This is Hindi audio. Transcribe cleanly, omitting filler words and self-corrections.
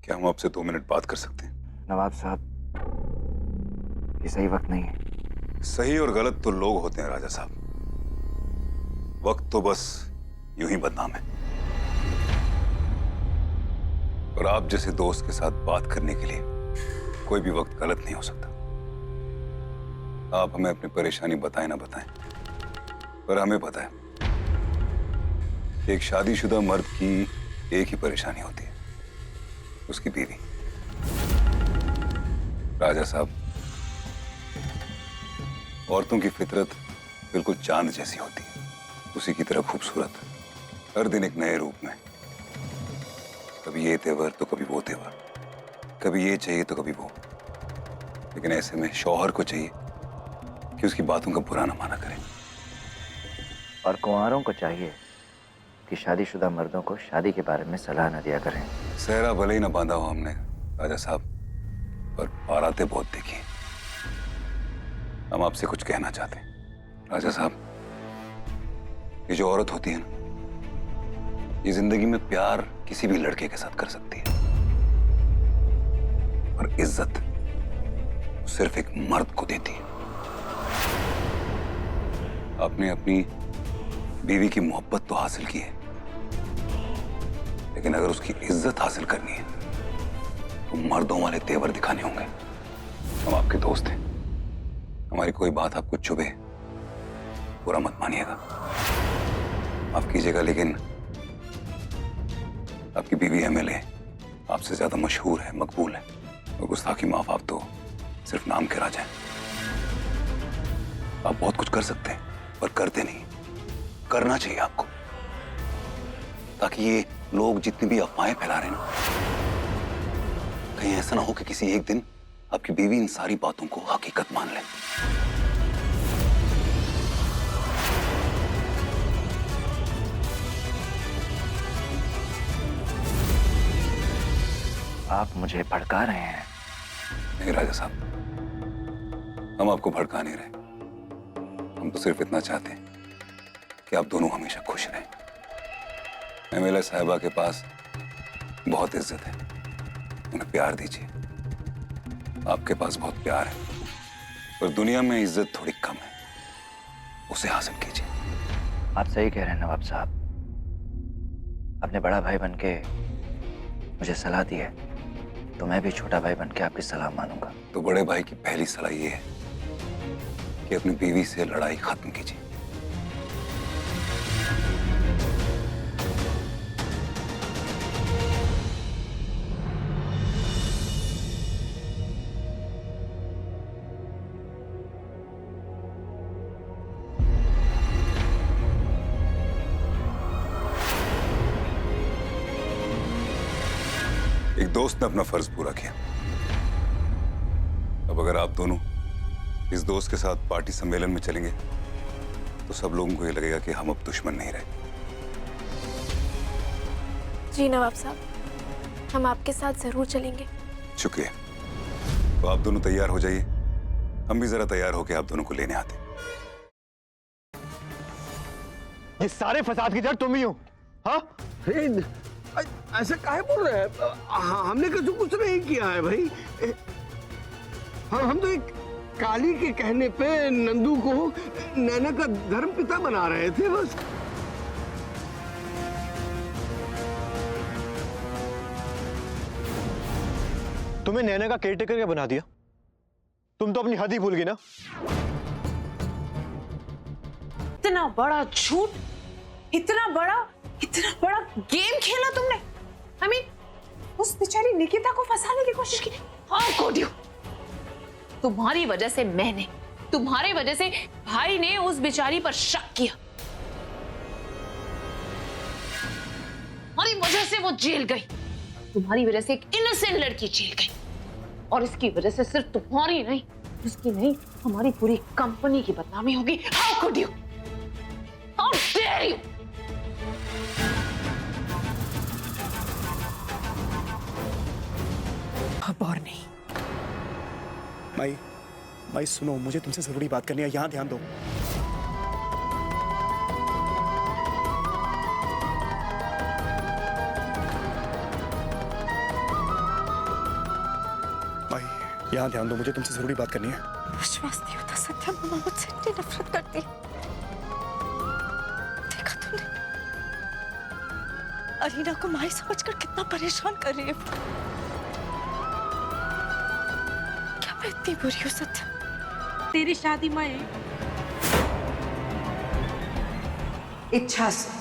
क्या हम आपसे 2 मिनट बात कर सकते हैं? नवाब साहब, ये सही वक्त नहीं है। सही और गलत तो लोग होते हैं राजा साहब, वक्त तो बस यूं ही बदनाम है। और आप जैसे दोस्त के साथ बात करने के लिए कोई भी वक्त गलत नहीं हो सकता। आप हमें अपनी परेशानी बताएं ना बताएं, पर हमें पता है कि एक शादीशुदा मर्द की एक ही परेशानी होती है, उसकी बीवी। राजा साहब, औरतों की फितरत बिल्कुल चांद जैसी होती है, उसी की तरह खूबसूरत, हर दिन एक नए रूप में। कभी ये तेवर तो कभी वो तेवर, कभी ये चाहिए तो कभी वो। लेकिन ऐसे में शौहर को चाहिए कि उसकी बातों का बुरा ना माना करें। और कुंवारों को चाहिए कि शादीशुदा मर्दों को शादी के बारे में सलाह न दिया करें। सहरा भले ही ना बांधा हो हमने राजा साहब, पर बारातें बहुत देखी। हम आपसे कुछ कहना चाहते हैं राजा साहब। ये जो औरत होती है ना, ये जिंदगी में प्यार किसी भी लड़के के साथ कर सकती है, पर इज्जत सिर्फ एक मर्द को देती है। आपने अपनी बीवी की मोहब्बत तो हासिल की है, लेकिन अगर उसकी इज्जत हासिल करनी है तो मर्दों वाले तेवर दिखाने होंगे। हम आपके दोस्त हैं, हमारी कोई बात आपको चुभे बुरा मत मानिएगा, माफ कीजिएगा। लेकिन आपकी बीवी एमएलए आपसे ज्यादा मशहूर है, मकबूल है, और गुस्ताखी माफ आप तो सिर्फ नाम के राजा हैं। आप बहुत कुछ कर सकते हैं पर करते नहीं। करना चाहिए आपको, ताकि ये लोग जितनी भी अफवाहें फैला रहे हैं ना, कहीं ऐसा ना हो कि किसी एक दिन आपकी बीवी इन सारी बातों को हकीकत मान ले। आप मुझे भड़का रहे हैं। नहीं राजा साहब, हम आपको भड़का नहीं रहे। हम तो सिर्फ इतना चाहते हैं कि आप दोनों हमेशा खुश रहें। एमएलए साहिबा के पास बहुत इज्जत है, उन्हें प्यार दीजिए। आपके पास बहुत प्यार है, पर दुनिया में इज्जत थोड़ी कम है, उसे हासिल कीजिए। आप सही कह रहे हैं नवाब साहब। अपने बड़ा भाई बन के मुझे सलाह दी है, तो मैं भी छोटा भाई बन के आपकी सलाह मानूंगा। तो बड़े भाई की पहली सलाह यह है कि अपनी बीवी से लड़ाई खत्म कीजिए। एक दोस्त ने अपना फर्ज पूरा किया। अब अगर आप दोनों इस दोस्त के साथ पार्टी सम्मेलन में चलेंगे तो सब लोगों को ये लगेगा कि हम अब दुश्मन नहीं रहे। जी नवाब साहब, हम आपके साथ जरूर चलेंगे। शुक्रिया। तो आप दोनों तैयार हो जाइए, हम भी जरा तैयार होकर आप दोनों को लेने आते हैं। ये सारे फसाद की जड़ तुम ही हो, हाँ? ऐसा काहे बोल रहे हैं? हमने कुछ नहीं किया है भाई। हम तो एक काली के कहने पे नंदू को नैना का धर्म पिता बना रहे थे बस। तुम्हें नैना का केयरटेकर क्या बना दिया? तुम तो अपनी हद ही भूल गई ना। इतना बड़ा झूठ, इतना बड़ा गेम खेला तुमने। I mean, उस बेचारी निकिता को फंसाने की कोशिश की। How could you? तुम्हारी वजह से मैंने, तुम्हारी वजह से भाई ने उस बेचारी पर शक किया। तुम्हारी वजह से वो जेल गई, तुम्हारी वजह से एक इनोसेंट लड़की जेल गई, और इसकी वजह से सिर्फ तुम्हारी नहीं, उसकी नहीं, हमारी पूरी कंपनी की बदनामी होगी। How could you? How dare you? अब और नहीं। माई सुनो, मुझे तुमसे जरूरी बात करनी है, यहां ध्यान दो। यहाँ ध्यान दो, मुझे तुमसे जरूरी बात करनी है। विश्वास नहीं होता सत्या, मम्मा मुझसे इतनी नफरत करती है। देखा तुमने अरीना को माई समझकर कितना परेशान कर रही है। क्या मैं इतनी बुरी हूँ सत्या? तेरी शादी में इच्छा से